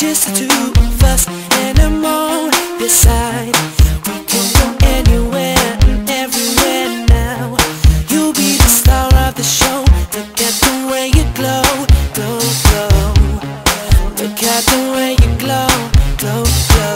just the two of us, and I'm on your side. We can go anywhere and everywhere now. You'll be the star of the show. Look at the way you glow, glow, glow. Look at the way you glow, glow, glow.